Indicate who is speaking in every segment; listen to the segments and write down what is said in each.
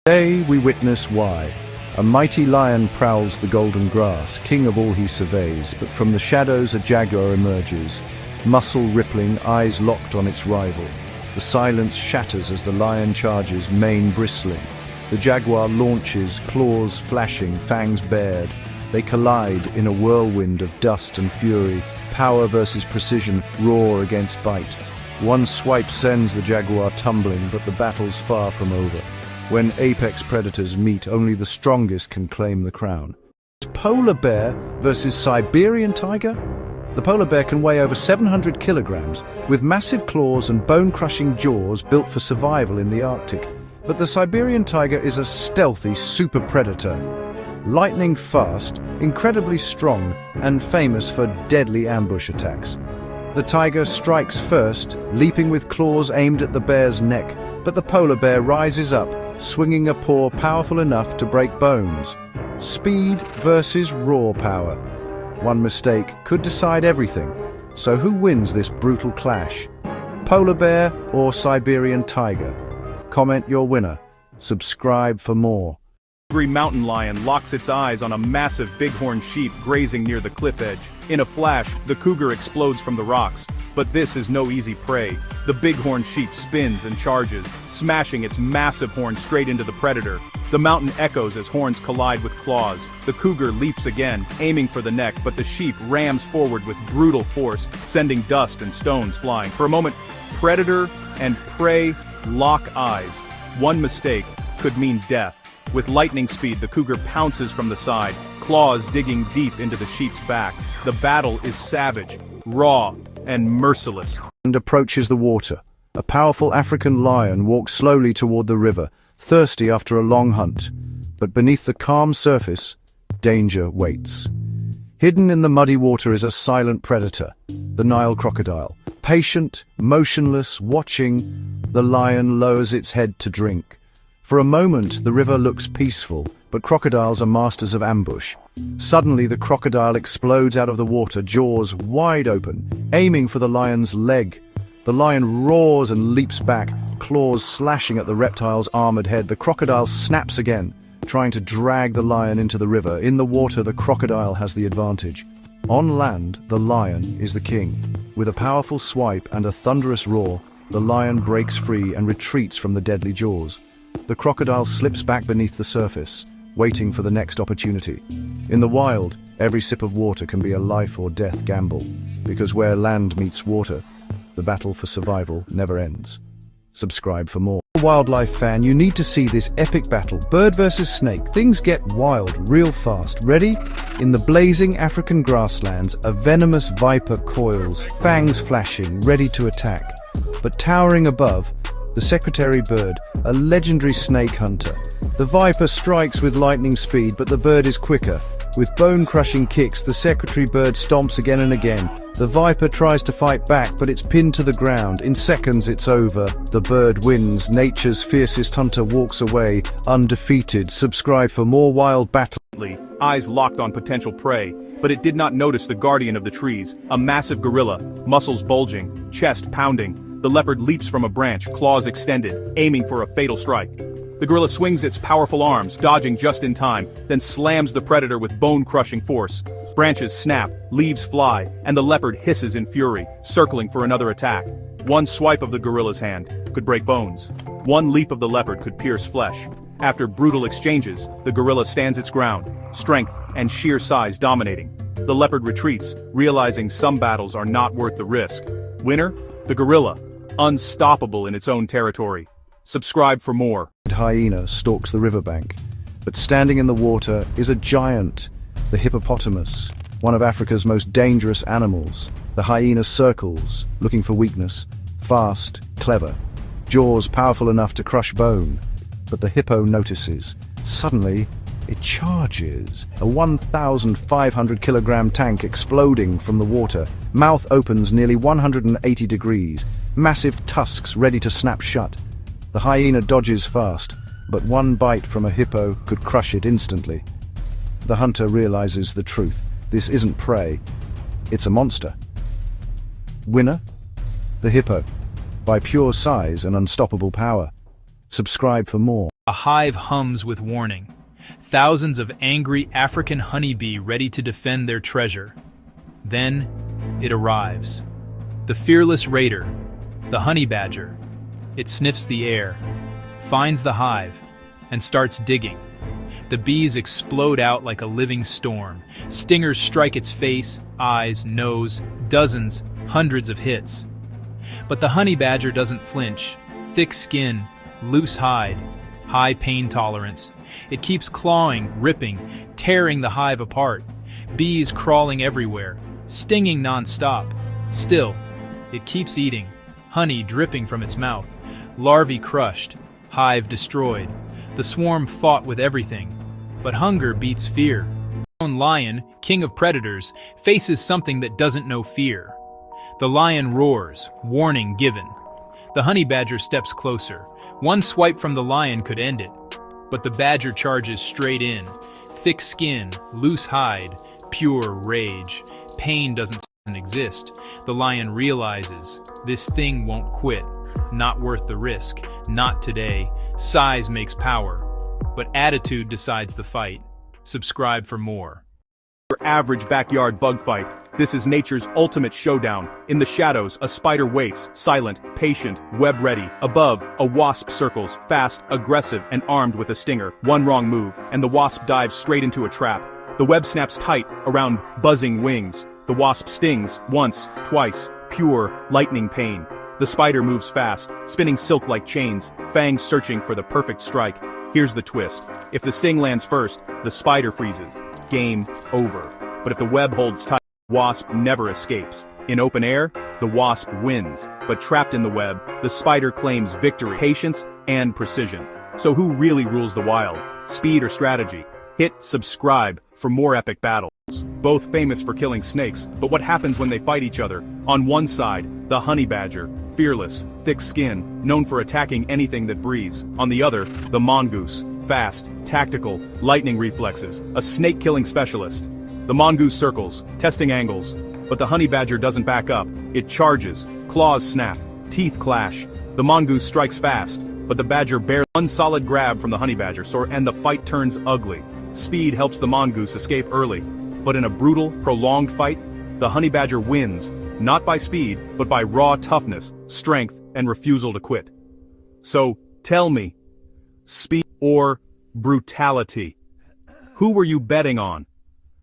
Speaker 1: Today we witness why. A mighty lion prowls the golden grass, king of all he surveys, but from the shadows a jaguar emerges, muscle rippling, eyes locked on its rival. The silence shatters as the lion charges, mane bristling. The jaguar launches, claws flashing, fangs bared. They collide in a whirlwind of dust and fury, power versus precision, roar against bite. One swipe sends the jaguar tumbling, but the battle's far from over. When apex predators meet, only the strongest can claim the crown. Polar bear versus Siberian tiger? The polar bear can weigh over 700 kilograms, with massive claws and bone-crushing jaws built for survival in the Arctic. But the Siberian tiger is a stealthy super predator. Lightning fast, incredibly strong, and famous for deadly ambush attacks. The tiger strikes first, leaping with claws aimed at the bear's neck, but the polar bear rises up, swinging a paw powerful enough to break bones. Speed versus raw power. One mistake could decide everything. So who wins this brutal clash? Polar bear or Siberian tiger? Comment your winner. Subscribe for more.
Speaker 2: Angry mountain lion locks its eyes on a massive bighorn sheep grazing near the cliff edge. In a flash, the cougar explodes from the rocks. But this is no easy prey. The bighorn sheep spins and charges, smashing its massive horn straight into the predator. The mountain echoes as horns collide with claws. The cougar leaps again, aiming for the neck, but the sheep rams forward with brutal force, sending dust and stones flying. For a moment, predator and prey lock eyes. One mistake could mean death. With lightning speed, the cougar pounces from the side, claws digging deep into the sheep's back. The battle is savage, raw, and merciless.
Speaker 1: And approaches the water. A powerful African lion walks slowly toward the river, thirsty after a long hunt. But beneath the calm surface, danger waits. Hidden in the muddy water is a silent predator, the Nile crocodile. Patient, motionless, watching, the lion lowers its head to drink. For a moment, the river looks peaceful, but crocodiles are masters of ambush. Suddenly, the crocodile explodes out of the water, jaws wide open, aiming for the lion's leg. The lion roars and leaps back, claws slashing at the reptile's armored head. The crocodile snaps again, trying to drag the lion into the river. In the water, the crocodile has the advantage. On land, the lion is the king. With a powerful swipe and a thunderous roar, the lion breaks free and retreats from the deadly jaws. The crocodile slips back beneath the surface, waiting for the next opportunity. In the wild, every sip of water can be a life or death gamble, because where land meets water, the battle for survival never ends. Subscribe for more. Wildlife fan, you need to see this epic battle. Bird versus snake. Things get wild real fast. Ready? In the blazing African grasslands, a venomous viper coils, fangs flashing, ready to attack. But towering above, the secretary bird, a legendary snake hunter. The viper strikes with lightning speed, but the bird is quicker. With bone-crushing kicks, the secretary bird stomps again and again. The viper tries to fight back, but it's pinned to the ground. In seconds, it's over. The bird wins. Nature's fiercest hunter walks away, undefeated. Subscribe for more wild battle.
Speaker 2: Eyes locked on potential prey, but it did not notice the guardian of the trees, a massive gorilla, muscles bulging, chest pounding. The leopard leaps from a branch, claws extended, aiming for a fatal strike. The gorilla swings its powerful arms, dodging just in time, then slams the predator with bone-crushing force. Branches snap, leaves fly, and the leopard hisses in fury, circling for another attack. One swipe of the gorilla's hand could break bones. One leap of the leopard could pierce flesh. After brutal exchanges, the gorilla stands its ground, strength and sheer size dominating. The leopard retreats, realizing some battles are not worth the risk. Winner? The gorilla, unstoppable in its own territory. Subscribe for more.
Speaker 1: Hyena stalks the riverbank, but standing in the water is a giant, the hippopotamus, one of Africa's most dangerous animals. The hyena circles, looking for weakness, fast, clever, jaws powerful enough to crush bone. But the hippo notices. Suddenly, it charges, a 1,500 kilogram tank exploding from the water. Mouth opens nearly 180 degrees, massive tusks ready to snap shut. The hyena dodges fast, but one bite from a hippo could crush it instantly. The hunter realizes the truth. This isn't prey, it's a monster. Winner? The hippo, by pure size and unstoppable power. Subscribe for more.
Speaker 3: A hive hums with warning. Thousands of angry African honeybee ready to defend their treasure. Then, it arrives. The fearless raider, the honey badger. It sniffs the air, finds the hive, and starts digging. The bees explode out like a living storm. Stingers strike its face, eyes, nose, dozens, hundreds of hits. But the honey badger doesn't flinch. Thick skin, loose hide, high pain tolerance. It keeps clawing, ripping, tearing the hive apart. Bees crawling everywhere, stinging non-stop. Still, it keeps eating, honey dripping from its mouth. Larvae crushed, hive destroyed. The swarm fought with everything, but hunger beats fear. The lion, king of predators, faces something that doesn't know fear. The lion roars, warning given. The honey badger steps closer. One swipe from the lion could end it, but the badger charges straight in. Thick skin, loose hide, pure rage. Pain doesn't exist. The lion realizes, this thing won't quit. Not worth the risk, not today. Size makes power, but attitude decides the fight. Subscribe for more.
Speaker 2: Your average backyard bug fight. This is nature's ultimate showdown. In the shadows, a spider waits, silent, patient, web ready. Above, a wasp circles, fast, aggressive, and armed with a stinger. One wrong move, and the wasp dives straight into a trap. The web snaps tight around buzzing wings. The wasp stings, once, twice, pure, lightning pain. The spider moves fast, spinning silk like chains, fangs searching for the perfect strike. Here's the twist. If the sting lands first, the spider freezes. Game over. But if the web holds tight, the wasp never escapes. In open air, the wasp wins. But trapped in the web, the spider claims victory, patience, and precision. So who really rules the wild? Speed or strategy? Hit subscribe for more epic battles. Both famous for killing snakes, but what happens when they fight each other? On one side, the honey badger, fearless, thick skin, known for attacking anything that breathes. On the other, the mongoose, fast, tactical, lightning reflexes, a snake-killing specialist. The mongoose circles, testing angles, but the honey badger doesn't back up. It charges, claws snap, teeth clash. The mongoose strikes fast, but the badger bears one solid grab from the honey badger, and the fight turns ugly. Speed helps the mongoose escape early, but in a brutal, prolonged fight, the honey badger wins, not by speed, but by raw toughness, strength, and refusal to quit. So, tell me, speed or brutality? Who were you betting on?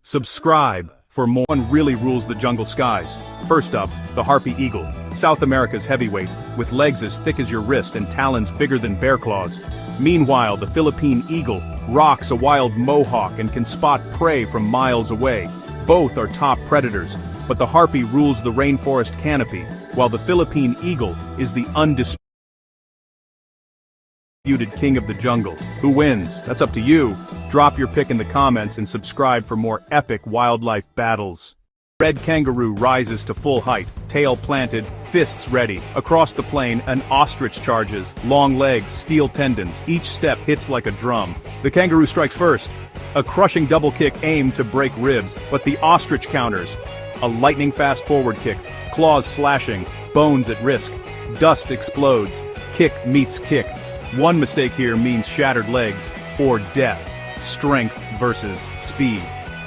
Speaker 2: Subscribe for more. One really rules the jungle skies. First up, the harpy eagle, South America's heavyweight, with legs as thick as your wrist and talons bigger than bear claws. Meanwhile, the Philippine eagle rocks a wild mohawk and can spot prey from miles away. Both are top predators, but the harpy rules the rainforest canopy, while the Philippine eagle is the undisputed king of the jungle. Who wins? That's up to you. Drop your pick in the comments and subscribe for more epic wildlife battles. Red kangaroo rises to full height, tail planted, fists ready. Across the plain, an ostrich charges, long legs, steel tendons. Each step hits like a drum. The kangaroo strikes first. A crushing double kick aimed to break ribs, but the ostrich counters. A lightning-fast forward kick, claws slashing, bones at risk. Dust explodes. Kick meets kick. One mistake here means shattered legs or death. Strength versus speed.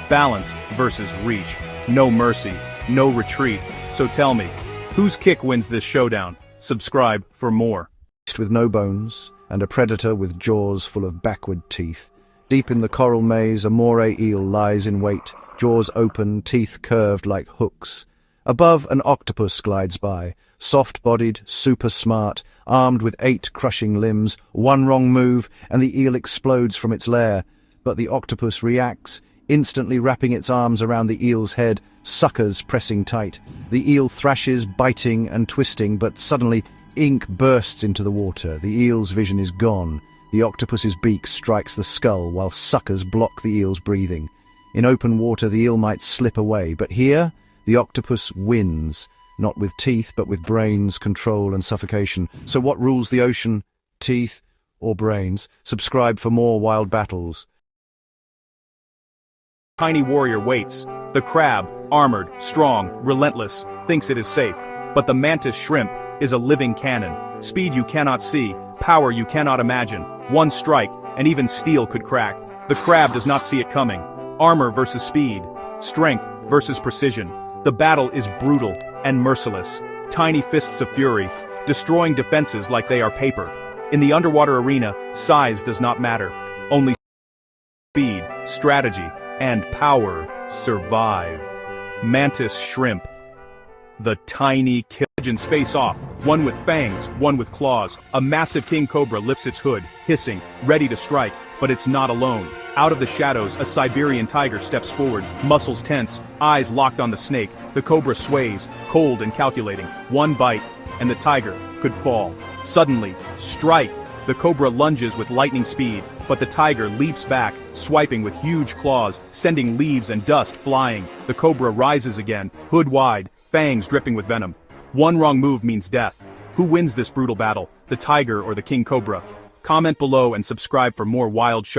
Speaker 2: Balance versus reach. No mercy, no retreat. So tell me, whose kick wins this showdown? Subscribe for more.
Speaker 1: With no bones, and a predator with jaws full of backward teeth. Deep in the coral maze, a moray eel lies in wait, jaws open, teeth curved like hooks. Above, an octopus glides by, soft-bodied, super smart, armed with 8 crushing limbs. One wrong move, and the eel explodes from its lair. But the octopus reacts, instantly wrapping its arms around the eel's head, suckers pressing tight. The eel thrashes, biting and twisting, but suddenly ink bursts into the water. The eel's vision is gone. The octopus's beak strikes the skull, while suckers block the eel's breathing. In open water, the eel might slip away, but here, the octopus wins, not with teeth, but with brains, control, and suffocation. So what rules the ocean? Teeth or brains? Subscribe for more wild battles.
Speaker 2: Tiny warrior waits. The crab, armored, strong, relentless, thinks it is safe. But the mantis shrimp is a living cannon. Speed you cannot see, power you cannot imagine. One strike, and even steel could crack. The crab does not see it coming. Armor versus speed. Strength versus precision. The battle is brutal and merciless. Tiny fists of fury, destroying defenses like they are paper. In the underwater arena, size does not matter. Only speed, strategy, and power survive. Mantis shrimp. The tiny legends face off, one with fangs, one with claws. A massive king cobra lifts its hood, hissing, ready to strike, but it's not alone. Out of the shadows, a Siberian tiger steps forward, muscles tense, eyes locked on the snake. The cobra sways, cold and calculating. One bite, and the tiger could fall. Suddenly, strike! The cobra lunges with lightning speed, but the tiger leaps back, swiping with huge claws, sending leaves and dust flying. The cobra rises again, hood wide, fangs dripping with venom. One wrong move means death. Who wins this brutal battle, the tiger or the king cobra? Comment below and subscribe for more wild shows.